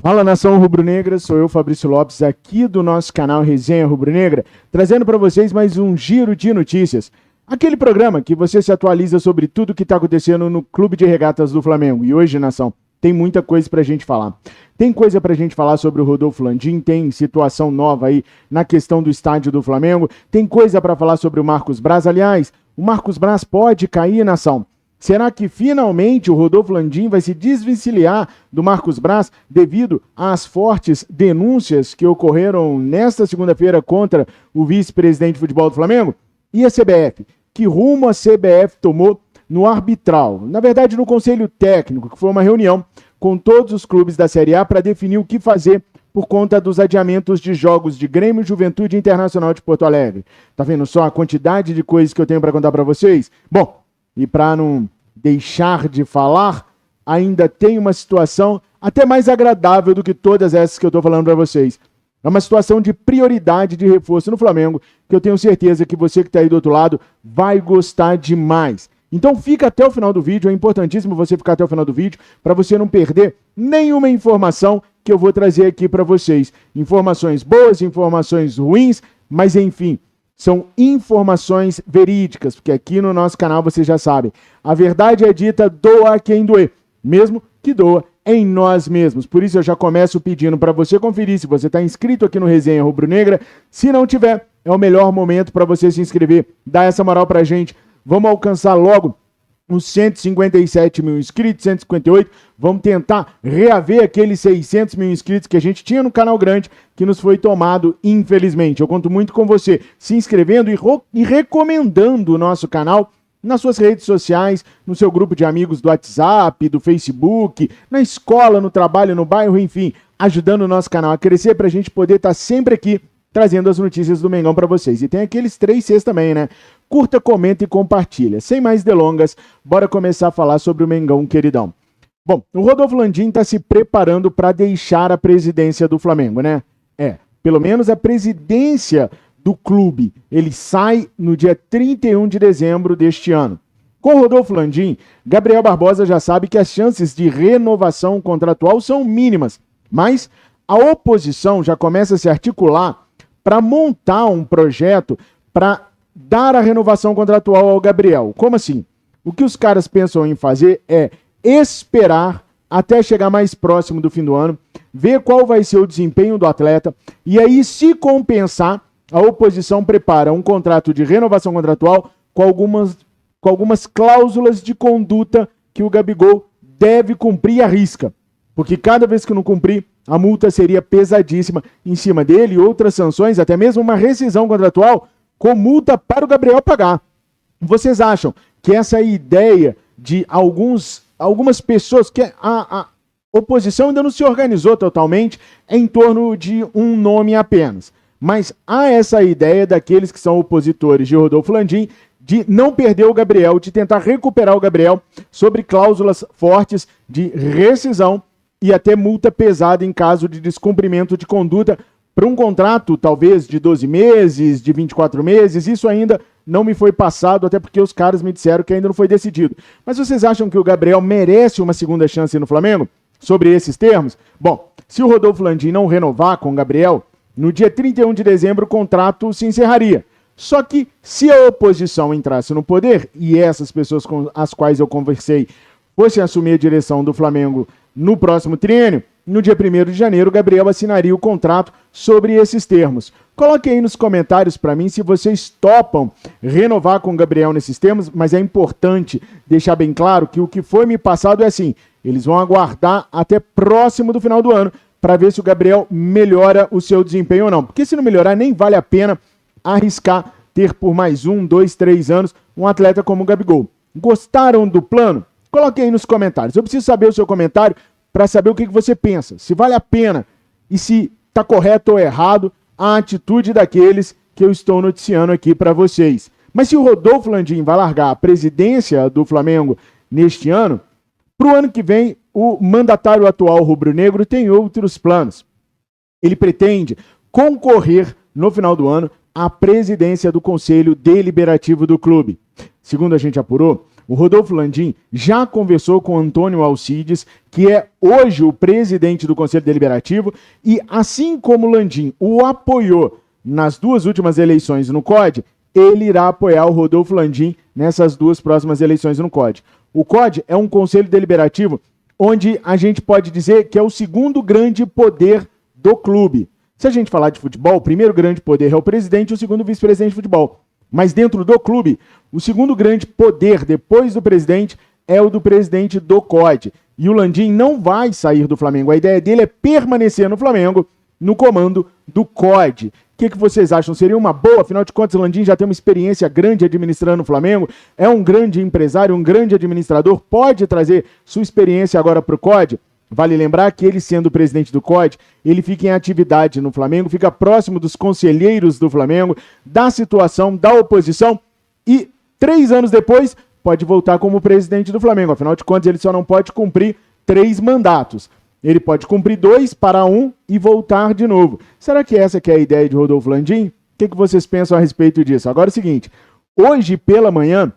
Fala, nação rubro-negra, sou eu, Fabrício Lopes, aqui do nosso canal Resenha Rubro-Negra, trazendo para vocês mais um giro de notícias. Aquele programa que você se atualiza sobre tudo que está acontecendo no Clube de Regatas do Flamengo. E hoje, nação, tem muita coisa para a gente falar. Tem coisa para a gente falar sobre o Rodolfo Landim, tem situação nova aí na questão do estádio do Flamengo, tem coisa para falar sobre o Marcos Braz. Aliás, o Marcos Braz pode cair, nação. Será que finalmente o Rodolfo Landim vai se desvencilhar do Marcos Braz devido às fortes denúncias que ocorreram nesta segunda-feira contra o vice-presidente de futebol do Flamengo? E a CBF? Que rumo a CBF tomou no arbitral? Na verdade, no Conselho Técnico, que foi uma reunião com todos os clubes da Série A para definir o que fazer por conta dos adiamentos de jogos de Grêmio, Juventude e Internacional de Porto Alegre. Tá vendo só a quantidade de coisas que eu tenho para contar para vocês? Bom, e para não deixar de falar, ainda tem uma situação até mais agradável do que todas essas que eu estou falando para vocês. É uma situação de prioridade de reforço no Flamengo, que eu tenho certeza que você que está aí do outro lado vai gostar demais. Então fica até o final do vídeo, é importantíssimo você ficar até o final do vídeo, para você não perder nenhuma informação que eu vou trazer aqui para vocês. Informações boas, informações ruins, mas enfim, são informações verídicas, porque aqui no nosso canal você já sabe, a verdade é dita, doa a quem doer, mesmo que doa em nós mesmos. Por isso eu já começo pedindo para você conferir se você está inscrito aqui no Resenha Rubro-Negra. Se não tiver, é o melhor momento para você se inscrever, dar essa moral para a gente. Vamos alcançar logo os 157 mil inscritos, 158, vamos tentar reaver aqueles 600 mil inscritos que a gente tinha no canal grande, que nos foi tomado, infelizmente. Eu conto muito com você se inscrevendo e recomendando o nosso canal nas suas redes sociais, no seu grupo de amigos do WhatsApp, do Facebook, na escola, no trabalho, no bairro, enfim, ajudando o nosso canal a crescer para a gente poder estar sempre aqui trazendo as notícias do Mengão para vocês. E tem aqueles 3 Cs também, né? Curta, comenta e compartilha. Sem mais delongas, bora começar a falar sobre o Mengão queridão. Bom, o Rodolfo Landim está se preparando para deixar a presidência do Flamengo, né? Pelo menos a presidência do clube. Ele sai no dia 31 de dezembro deste ano. Com o Rodolfo Landim, Gabriel Barbosa já sabe que as chances de renovação contratual são mínimas, mas a oposição já começa a se articular para montar um projeto para dar a renovação contratual ao Gabriel. Como assim? O que os caras pensam em fazer é esperar até chegar mais próximo do fim do ano, ver qual vai ser o desempenho do atleta e aí, se compensar, a oposição prepara um contrato de renovação contratual com algumas cláusulas de conduta que o Gabigol deve cumprir à risca. Porque cada vez que não cumprir, a multa seria pesadíssima em cima dele e outras sanções, até mesmo uma rescisão contratual com multa para o Gabriel pagar. Vocês acham que essa ideia de algumas pessoas, que a oposição ainda não se organizou totalmente em torno de um nome apenas, mas há essa ideia daqueles que são opositores de Rodolfo Landim de não perder o Gabriel, de tentar recuperar o Gabriel sobre cláusulas fortes de rescisão e até multa pesada em caso de descumprimento de conduta para um contrato, talvez, de 12 meses, de 24 meses. Isso ainda não me foi passado, até porque os caras me disseram que ainda não foi decidido. Mas vocês acham que o Gabriel merece uma segunda chance no Flamengo? Sobre esses termos? Bom, se o Rodolfo Landim não renovar com o Gabriel, no dia 31 de dezembro o contrato se encerraria. Só que se a oposição entrasse no poder, e essas pessoas com as quais eu conversei fossem assumir a direção do Flamengo no próximo triênio, no dia 1º de janeiro, o Gabriel assinaria o contrato sobre esses termos. Coloque aí nos comentários para mim se vocês topam renovar com o Gabriel nesses termos, mas é importante deixar bem claro que o que foi me passado é assim, eles vão aguardar até próximo do final do ano para ver se o Gabriel melhora o seu desempenho ou não. Porque se não melhorar, nem vale a pena arriscar ter por mais 1, 2, 3 anos um atleta como o Gabigol. Gostaram do plano? Coloque aí nos comentários. Eu preciso saber o seu comentário para saber o que você pensa, se vale a pena e se está correto ou errado a atitude daqueles que eu estou noticiando aqui para vocês. Mas se o Rodolfo Landim vai largar a presidência do Flamengo neste ano, para o ano que vem, o mandatário atual rubro-negro tem outros planos. Ele pretende concorrer no final do ano à presidência do Conselho Deliberativo do clube. Segundo a gente apurou, O Rodolfo Landim já conversou com Antônio Alcides, que é hoje o presidente do Conselho Deliberativo, e assim como o Landim o apoiou nas 2 últimas eleições no COD, ele irá apoiar o Rodolfo Landim nessas 2 próximas eleições no COD. O COD é um Conselho Deliberativo onde a gente pode dizer que é o segundo grande poder do clube. Se a gente falar de futebol, o primeiro grande poder é o presidente e o segundo vice-presidente de futebol. Mas dentro do clube, o segundo grande poder, depois do presidente, é o do presidente do COD. E o Landim não vai sair do Flamengo. A ideia dele é permanecer no Flamengo, no comando do COD. O que vocês acham? Seria uma boa? Afinal de contas, o Landim já tem uma experiência grande administrando o Flamengo, é um grande empresário, um grande administrador, pode trazer sua experiência agora para o COD? Vale lembrar que ele, sendo o presidente do COD, ele fica em atividade no Flamengo, fica próximo dos conselheiros do Flamengo, da situação, da oposição, e 3 anos depois pode voltar como presidente do Flamengo. Afinal de contas, ele só não pode cumprir 3 mandatos. Ele pode cumprir 2 para 1 e voltar de novo. Será que essa que é a ideia de Rodolfo Landim? O que vocês pensam a respeito disso? Agora é o seguinte, hoje pela manhã,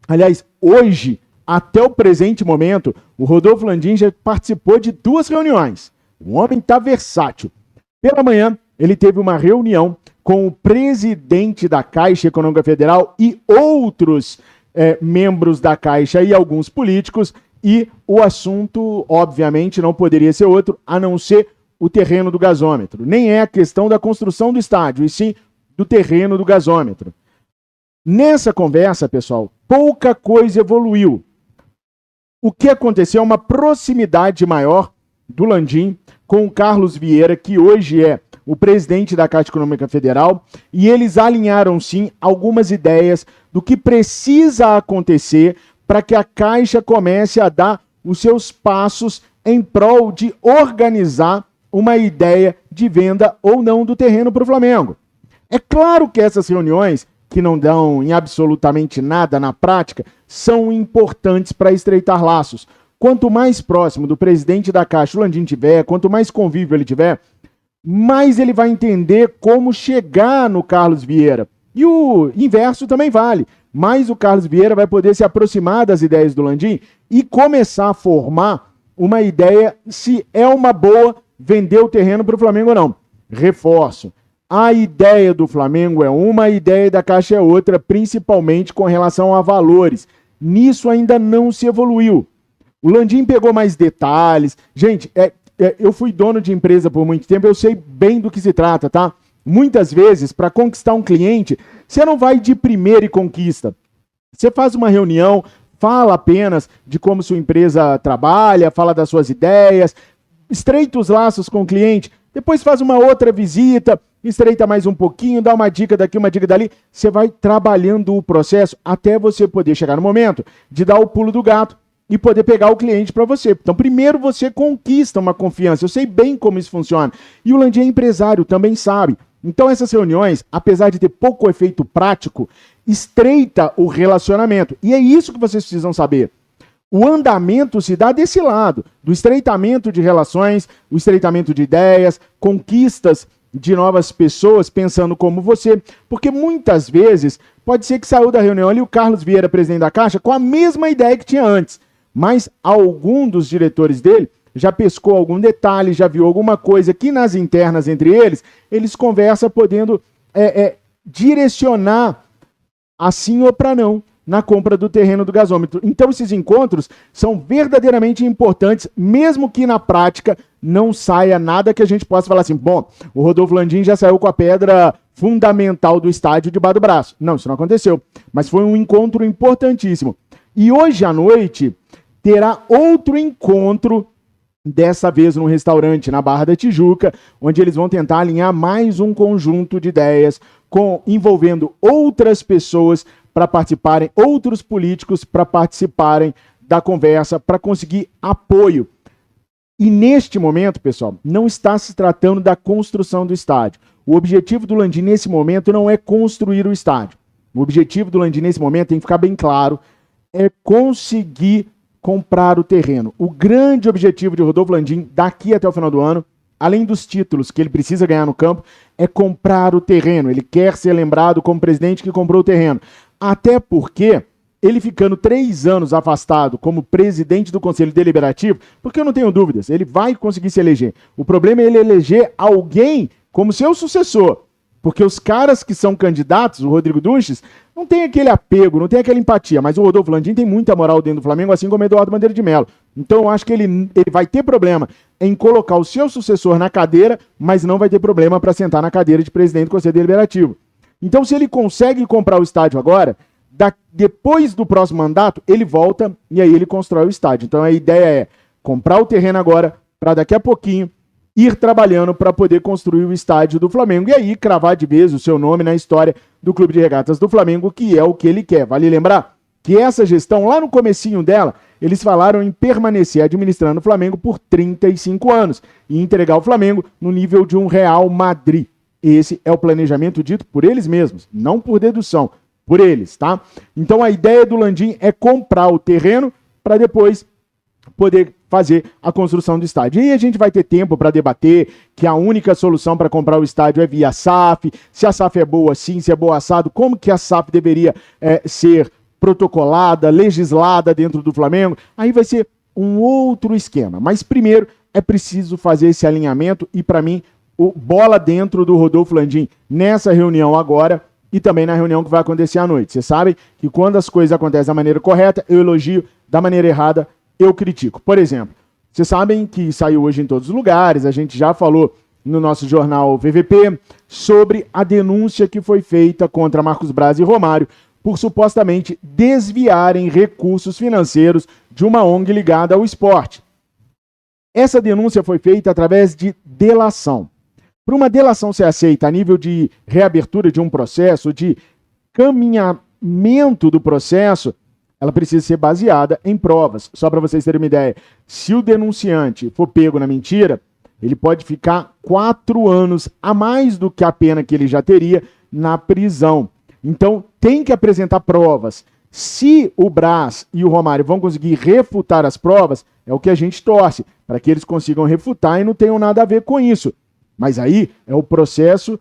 aliás, hoje, até o presente momento, o Rodolfo Landim já participou de 2 reuniões. O homem está versátil. Pela manhã, ele teve uma reunião com o presidente da Caixa Econômica Federal e outros membros da Caixa e alguns políticos, e o assunto, obviamente, não poderia ser outro, a não ser o terreno do gasômetro. Nem é a questão da construção do estádio, e sim do terreno do gasômetro. Nessa conversa, pessoal, pouca coisa evoluiu. O que aconteceu é uma proximidade maior do Landim com o Carlos Vieira, que hoje é o presidente da Caixa Econômica Federal, e eles alinharam, sim, algumas ideias do que precisa acontecer para que a Caixa comece a dar os seus passos em prol de organizar uma ideia de venda ou não do terreno para o Flamengo. É claro que essas reuniões, que não dão em absolutamente nada na prática, são importantes para estreitar laços. Quanto mais próximo do presidente da Caixa o Landim tiver, quanto mais convívio ele tiver, mais ele vai entender como chegar no Carlos Vieira. E o inverso também vale. Mais o Carlos Vieira vai poder se aproximar das ideias do Landim e começar a formar uma ideia se é uma boa vender o terreno para o Flamengo ou não. Reforço. A ideia do Flamengo é uma, a ideia da Caixa é outra, principalmente com relação a valores. Nisso ainda não se evoluiu. O Landim pegou mais detalhes. Gente, eu fui dono de empresa por muito tempo, eu sei bem do que se trata, tá? Muitas vezes, para conquistar um cliente, você não vai de primeira e conquista. Você faz uma reunião, fala apenas de como sua empresa trabalha, fala das suas ideias, estreita os laços com o cliente, depois faz uma outra visita, estreita mais um pouquinho, dá uma dica daqui, uma dica dali. Você vai trabalhando o processo até você poder chegar no momento de dar o pulo do gato e poder pegar o cliente para você. Então, primeiro você conquista uma confiança. Eu sei bem como isso funciona. E o Landim é empresário, também sabe. Então, essas reuniões, apesar de ter pouco efeito prático, estreita o relacionamento. E é isso que vocês precisam saber. O andamento se dá desse lado, do estreitamento de relações, o estreitamento de ideias, conquistas de novas pessoas pensando como você, porque muitas vezes pode ser que saiu da reunião ali o Carlos Vieira, presidente da Caixa, com a mesma ideia que tinha antes, mas algum dos diretores dele já pescou algum detalhe, já viu alguma coisa que nas internas entre eles conversam podendo direcionar assim ou para não na compra do terreno do gasômetro. Então esses encontros são verdadeiramente importantes, mesmo que na prática não saia nada que a gente possa falar assim, bom, o Rodolfo Landim já saiu com a pedra fundamental do estádio debaixo do braço. Não, isso não aconteceu, mas foi um encontro importantíssimo. E hoje à noite terá outro encontro, dessa vez num restaurante na Barra da Tijuca, onde eles vão tentar alinhar mais um conjunto de ideias envolvendo outras pessoas para participarem, outros políticos para participarem da conversa, para conseguir apoio. E neste momento, pessoal, não está se tratando da construção do estádio. O objetivo do Landim nesse momento não é construir o estádio. O objetivo do Landim nesse momento, tem que ficar bem claro, é conseguir comprar o terreno. O grande objetivo de Rodolfo Landim daqui até o final do ano, além dos títulos que ele precisa ganhar no campo, é comprar o terreno. Ele quer ser lembrado como presidente que comprou o terreno. Até porque ele ficando 3 anos afastado como presidente do Conselho Deliberativo, porque eu não tenho dúvidas, ele vai conseguir se eleger. O problema é ele eleger alguém como seu sucessor, porque os caras que são candidatos, o Rodrigo Dunches, não tem aquele apego, não tem aquela empatia, mas o Rodolfo Landim tem muita moral dentro do Flamengo, assim como o Eduardo Bandeira de Mello. Então eu acho que ele vai ter problema em colocar o seu sucessor na cadeira, mas não vai ter problema para sentar na cadeira de presidente do Conselho Deliberativo. Então se ele consegue comprar o estádio agora, depois do próximo mandato, ele volta e aí ele constrói o estádio. Então a ideia é comprar o terreno agora, para daqui a pouquinho ir trabalhando para poder construir o estádio do Flamengo e aí cravar de vez o seu nome na história do Clube de Regatas do Flamengo, que é o que ele quer. Vale lembrar que essa gestão, lá no comecinho dela, eles falaram em permanecer administrando o Flamengo por 35 anos e entregar o Flamengo no nível de um Real Madrid. Esse é o planejamento dito por eles mesmos, não por dedução, por eles, tá? Então a ideia do Landim é comprar o terreno para depois poder fazer a construção do estádio. E aí a gente vai ter tempo para debater que a única solução para comprar o estádio é via SAF, se a SAF é boa sim, se é boa assado, como que a SAF deveria ser protocolada, legislada dentro do Flamengo. Aí vai ser um outro esquema. Mas primeiro é preciso fazer esse alinhamento e para mim o bola dentro do Rodolfo Landim nessa reunião agora e também na reunião que vai acontecer à noite. Vocês sabem que quando as coisas acontecem da maneira correta, eu elogio, da maneira errada, eu critico. Por exemplo, vocês sabem que saiu hoje em todos os lugares, a gente já falou no nosso jornal VVP sobre a denúncia que foi feita contra Marcos Braz e Romário por supostamente desviarem recursos financeiros de uma ONG ligada ao esporte. Essa denúncia foi feita através de delação. Para uma delação ser aceita a nível de reabertura de um processo, de caminhamento do processo, ela precisa ser baseada em provas. Só para vocês terem uma ideia, se o denunciante for pego na mentira, ele pode ficar 4 anos a mais do que a pena que ele já teria na prisão. Então, tem que apresentar provas. Se o Braz e o Romário vão conseguir refutar as provas, é o que a gente torce, para que eles consigam refutar e não tenham nada a ver com isso. Mas aí é o processo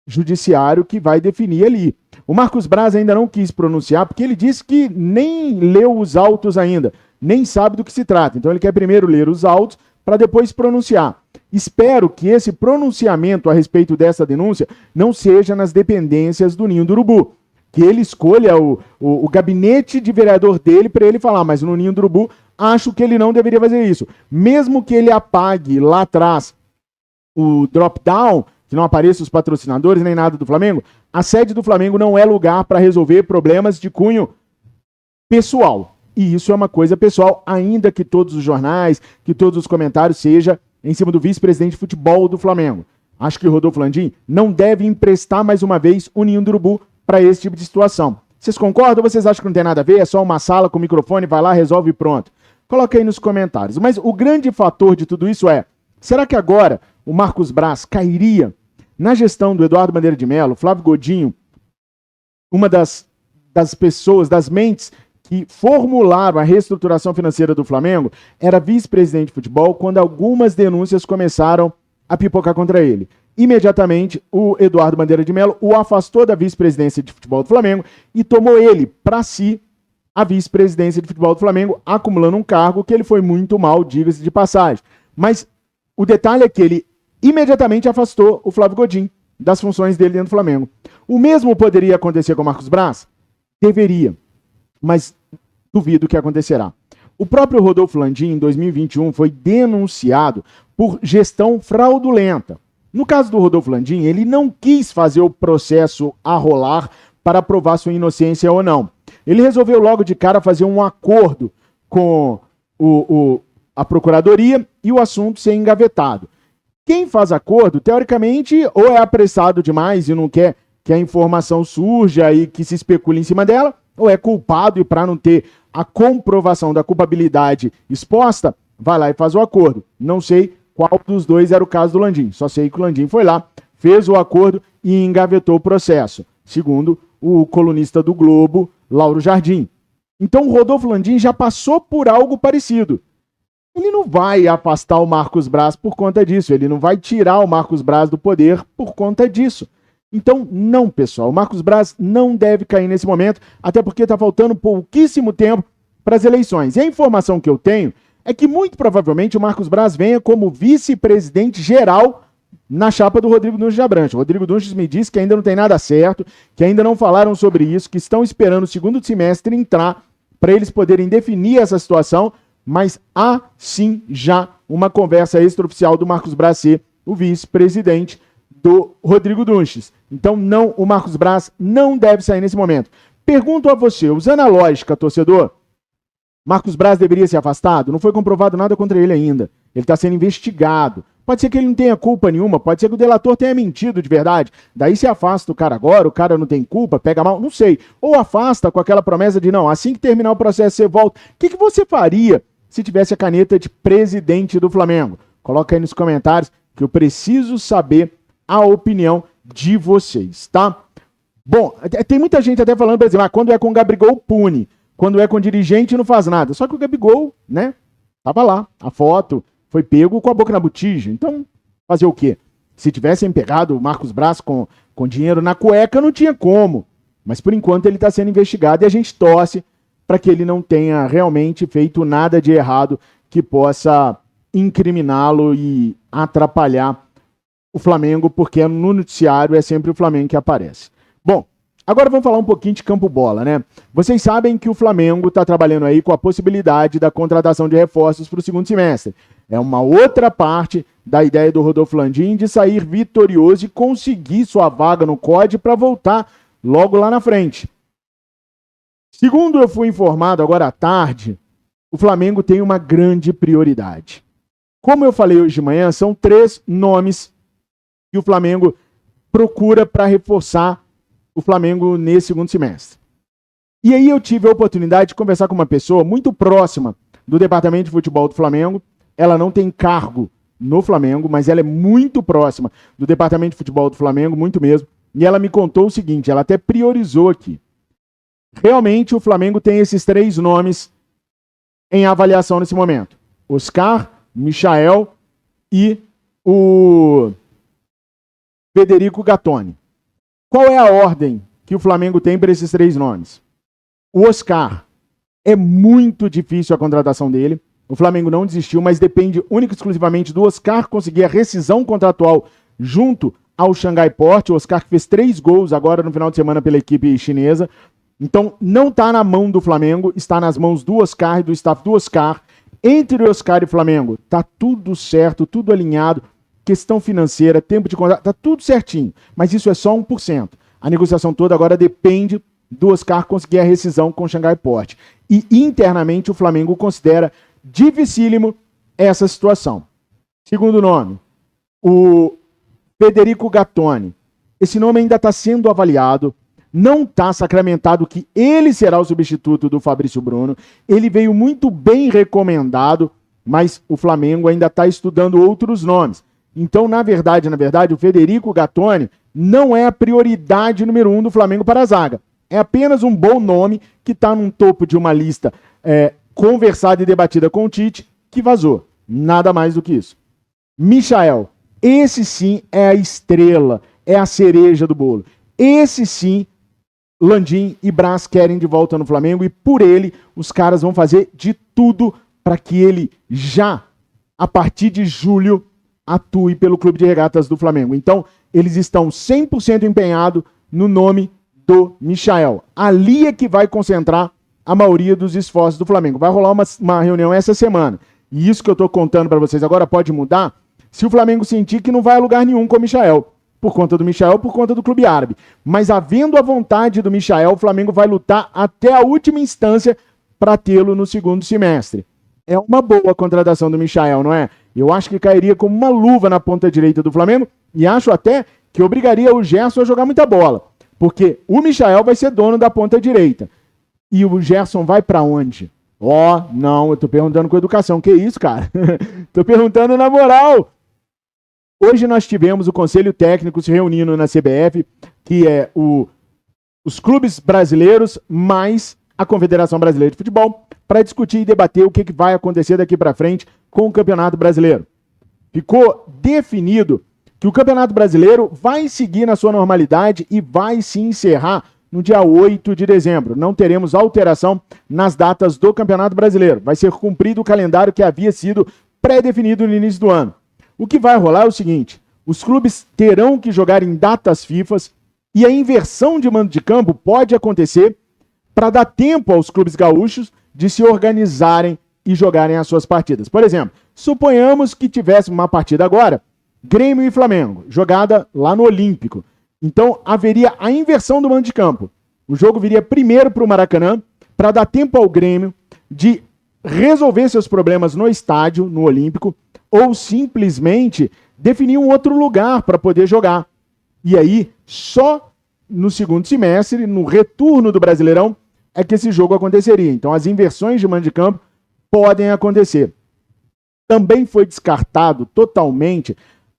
judiciário que vai definir ali. O Marcos Braz ainda não quis pronunciar, porque ele disse que nem leu os autos ainda, nem sabe do que se trata. Então ele quer primeiro ler os autos para depois pronunciar. Espero que esse pronunciamento a respeito dessa denúncia não seja nas dependências do Ninho do Urubu, que ele escolha o gabinete de vereador dele para ele falar, mas no Ninho do Urubu acho que ele não deveria fazer isso. Mesmo que ele apague lá atrás o drop-down, que não apareça os patrocinadores nem nada do Flamengo, a sede do Flamengo não é lugar para resolver problemas de cunho pessoal. E isso é uma coisa pessoal, ainda que todos os jornais, que todos os comentários seja em cima do vice-presidente de futebol do Flamengo. Acho que o Rodolfo Landim não deve emprestar mais uma vez o Ninho do Urubu para esse tipo de situação. Vocês concordam ou vocês acham que não tem nada a ver? É só uma sala com microfone, vai lá, resolve e pronto. Coloca aí nos comentários. Mas o grande fator de tudo isso é, será que agora o Marcos Braz cairia na gestão do Eduardo Bandeira de Mello, Flávio Godinho, uma das pessoas, das mentes que formularam a reestruturação financeira do Flamengo, era vice-presidente de futebol quando algumas denúncias começaram a pipocar contra ele. Imediatamente, o Eduardo Bandeira de Mello o afastou da vice-presidência de futebol do Flamengo e tomou ele para si a vice-presidência de futebol do Flamengo, acumulando um cargo que ele foi muito mal, diga-se de passagem. Mas o detalhe é que ele imediatamente afastou o Flávio Godinho das funções dele dentro do Flamengo. O mesmo poderia acontecer com o Marcos Braz? Deveria, mas duvido que acontecerá. O próprio Rodolfo Landim, em 2021, foi denunciado por gestão fraudulenta. No caso do Rodolfo Landim, ele não quis fazer o processo a rolar para provar sua inocência ou não. Ele resolveu logo de cara fazer um acordo com a Procuradoria e o assunto ser engavetado. Quem faz acordo, teoricamente, ou é apressado demais e não quer que a informação surja e que se especule em cima dela, ou é culpado e para não ter a comprovação da culpabilidade exposta, vai lá e faz o acordo. Não sei qual dos dois era o caso do Landim. Só sei que o Landim foi lá, fez o acordo e engavetou o processo, segundo o colunista do Globo, Lauro Jardim. Então o Rodolfo Landim já passou por algo parecido. Ele não vai afastar o Marcos Braz por conta disso, ele não vai tirar o Marcos Braz do poder por conta disso. Então, não, pessoal, o Marcos Braz não deve cair nesse momento, até porque está faltando pouquíssimo tempo para as eleições. E a informação que eu tenho é que muito provavelmente o Marcos Braz venha como vice-presidente geral na chapa do Rodrigo Dunches de Abrantes. O Rodrigo Dunches me disse que ainda não tem nada certo, que ainda não falaram sobre isso, que estão esperando o segundo semestre entrar para eles poderem definir essa situação, mas há sim já uma conversa extraoficial do Marcos Braz ser o vice-presidente do Rodrigo Dunches. Então, não, o Marcos Braz não deve sair nesse momento. Pergunto a você, usando a lógica, torcedor, Marcos Braz deveria ser afastado? Não foi comprovado nada contra ele ainda. Ele está sendo investigado. Pode ser que ele não tenha culpa nenhuma, pode ser que o delator tenha mentido de verdade. Daí se afasta o cara agora, o cara não tem culpa, pega mal, não sei. Ou afasta com aquela promessa de não, assim que terminar o processo você volta. O que você faria se tivesse a caneta de presidente do Flamengo? Coloca aí nos comentários que eu preciso saber a opinião de vocês, tá? Bom, tem muita gente até falando, por exemplo, quando é com o Gabigol, pune. Quando é com dirigente, não faz nada. Só que o Gabigol, né, tava lá, a foto, foi pego com a boca na botija. Então, fazer o quê? Se tivessem pegado o Marcos Braz com dinheiro na cueca, não tinha como. Mas, por enquanto, ele está sendo investigado e a gente torce para que ele não tenha realmente feito nada de errado que possa incriminá-lo e atrapalhar o Flamengo, porque no noticiário é sempre o Flamengo que aparece. Bom, agora vamos falar um pouquinho de campo bola, né? Vocês sabem que o Flamengo está trabalhando aí com a possibilidade da contratação de reforços para o segundo semestre. É uma outra parte da ideia do Rodolfo Landim de sair vitorioso e conseguir sua vaga no COD para voltar logo lá na frente. Segundo eu fui informado agora à tarde, o Flamengo tem uma grande prioridade. Como eu falei hoje de manhã, são 3 nomes que o Flamengo procura para reforçar o Flamengo nesse segundo semestre. E aí eu tive a oportunidade de conversar com uma pessoa muito próxima do departamento de futebol do Flamengo. Ela não tem cargo no Flamengo, mas ela é muito próxima do departamento de futebol do Flamengo, muito mesmo. E ela me contou o seguinte, ela até priorizou aqui. Realmente o Flamengo tem esses 3 nomes em avaliação nesse momento. Oscar, Michael e o Federico Gattoni. Qual é a ordem que o Flamengo tem para esses 3 nomes? O Oscar, é muito difícil a contratação dele. O Flamengo não desistiu, mas depende única e exclusivamente do Oscar conseguir a rescisão contratual junto ao Xangai Port. O Oscar que fez 3 gols agora no final de semana pela equipe chinesa. Então, não está na mão do Flamengo, está nas mãos do Oscar e do staff do Oscar. Entre o Oscar e o Flamengo, está tudo certo, tudo alinhado. Questão financeira, tempo de contrato, está tudo certinho. Mas isso é só 1%. A negociação toda agora depende do Oscar conseguir a rescisão com o Xangai Port. E internamente o Flamengo considera dificílimo essa situação. Segundo nome, o Federico Gattoni. Esse nome ainda está sendo avaliado. Não está sacramentado que ele será o substituto do Fabrício Bruno. Ele veio muito bem recomendado, mas o Flamengo ainda está estudando outros nomes. Então, na verdade, o Federico Gattoni não é a prioridade número 1 do Flamengo para a zaga. É apenas um bom nome que está num topo de uma lista conversada e debatida com o Tite, que vazou. Nada mais do que isso. Michael, esse sim é a estrela, é a cereja do bolo. Esse sim, Landim e Braz querem de volta no Flamengo e por ele os caras vão fazer de tudo para que ele já, a partir de julho, atue pelo Clube de Regatas do Flamengo. Então, eles estão 100% empenhados no nome do Michael. Ali é que vai concentrar a maioria dos esforços do Flamengo. Vai rolar uma reunião essa semana. E isso que eu estou contando para vocês agora pode mudar se o Flamengo sentir que não vai a lugar nenhum com o Michael. Por conta do Michael, por conta do Clube Árabe. Mas havendo a vontade do Michael, o Flamengo vai lutar até a última instância para tê-lo no segundo semestre. É uma boa contratação do Michael, não é? Eu acho que cairia como uma luva na ponta direita do Flamengo e acho até que obrigaria o Gerson a jogar muita bola. Porque o Michael vai ser dono da ponta direita. E o Gerson vai para onde? Não, eu tô perguntando com educação. Que isso, cara? Tô perguntando na moral. Hoje nós tivemos o Conselho Técnico se reunindo na CBF, que é os clubes brasileiros mais a Confederação Brasileira de Futebol, para discutir e debater o que vai acontecer daqui para frente com o Campeonato Brasileiro. Ficou definido que o Campeonato Brasileiro vai seguir na sua normalidade e vai se encerrar no dia 8 de dezembro. Não teremos alteração nas datas do Campeonato Brasileiro. Vai ser cumprido o calendário que havia sido pré-definido no início do ano. O que vai rolar é o seguinte: os clubes terão que jogar em datas FIFAs e a inversão de mando de campo pode acontecer para dar tempo aos clubes gaúchos de se organizarem e jogarem as suas partidas. Por exemplo, suponhamos que tivéssemos uma partida agora, Grêmio e Flamengo, jogada lá no Olímpico. Então haveria a inversão do mando de campo. O jogo viria primeiro para o Maracanã, para dar tempo ao Grêmio de resolver seus problemas no estádio, no Olímpico, ou simplesmente definir um outro lugar para poder jogar. E aí, só no segundo semestre, no retorno do Brasileirão, é que esse jogo aconteceria. Então as inversões de mando de campo podem acontecer. Também foi descartado totalmente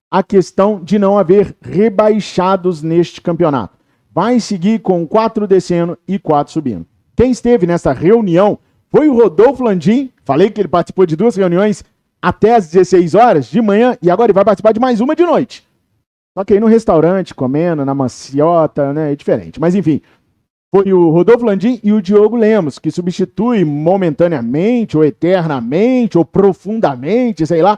a questão de não haver rebaixados neste campeonato. Vai seguir com 4 descendo e 4 subindo. Quem esteve nessa reunião foi o Rodolfo Landim. Falei que ele participou de 2 reuniões até às 16 horas de manhã e agora ele vai participar de mais uma de noite. Só que aí no restaurante, comendo, na maciota, né, é diferente. Mas enfim, foi o Rodolfo Landim e o Diogo Lemos, que substitui momentaneamente, ou eternamente, ou profundamente, sei lá,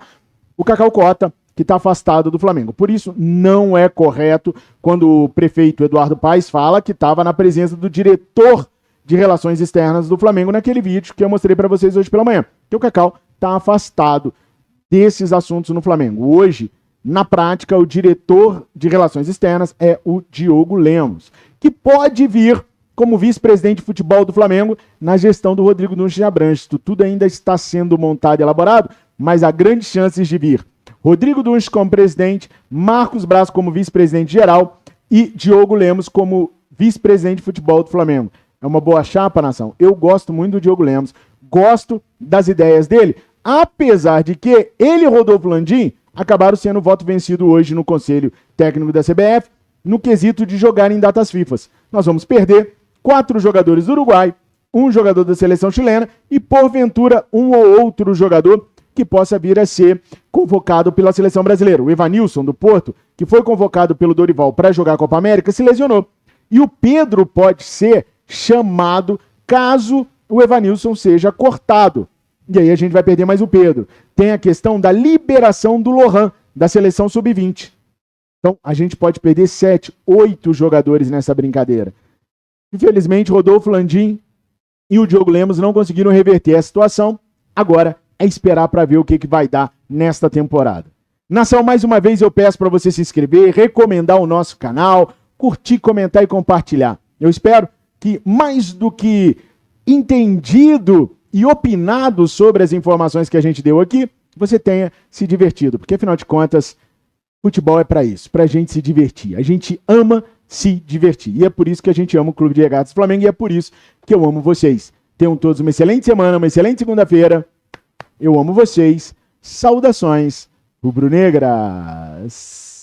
o Cacau Cota, que está afastado do Flamengo. Por isso, não é correto quando o prefeito Eduardo Paes fala que estava na presença do diretor de Relações Externas do Flamengo naquele vídeo que eu mostrei para vocês hoje pela manhã. Que o Cacau está afastado desses assuntos no Flamengo. Hoje, na prática, o diretor de Relações Externas é o Diogo Lemos, que pode vir como vice-presidente de futebol do Flamengo na gestão do Rodrigo Dunches de Abranches. Tudo ainda está sendo montado e elaborado, mas há grandes chances de vir Rodrigo Dunches como presidente, Marcos Braz como vice-presidente geral e Diogo Lemos como vice-presidente de futebol do Flamengo. É uma boa chapa, nação. Eu gosto muito do Diogo Lemos, gosto das ideias dele, apesar de que ele e Rodolfo Landim acabaram sendo voto vencido hoje no Conselho Técnico da CBF, no quesito de jogar em datas FIFAs. Nós vamos perder 4 jogadores do Uruguai, 1 jogador da seleção chilena e, porventura, um ou outro jogador que possa vir a ser convocado pela seleção brasileira. O Evanilson, do Porto, que foi convocado pelo Dorival para jogar a Copa América, se lesionou. E o Pedro pode ser chamado caso o Evanilson seja cortado. E aí a gente vai perder mais o Pedro. Tem a questão da liberação do Lohan, da seleção sub-20. Então a gente pode perder 7, 8 jogadores nessa brincadeira. Infelizmente, Rodolfo Landim e o Diogo Lemos não conseguiram reverter a situação. Agora é esperar para ver o que vai dar nesta temporada. Nação, mais uma vez eu peço para você se inscrever, recomendar o nosso canal, curtir, comentar e compartilhar. Eu espero que, mais do que entendido e opinado sobre as informações que a gente deu aqui, você tenha se divertido. Porque, afinal de contas, futebol é para isso, para a gente se divertir. A gente ama se divertir. E é por isso que a gente ama o Clube de Regatas Flamengo e é por isso que eu amo vocês. Tenham todos uma excelente semana, uma excelente segunda-feira. Eu amo vocês. Saudações rubro-negras.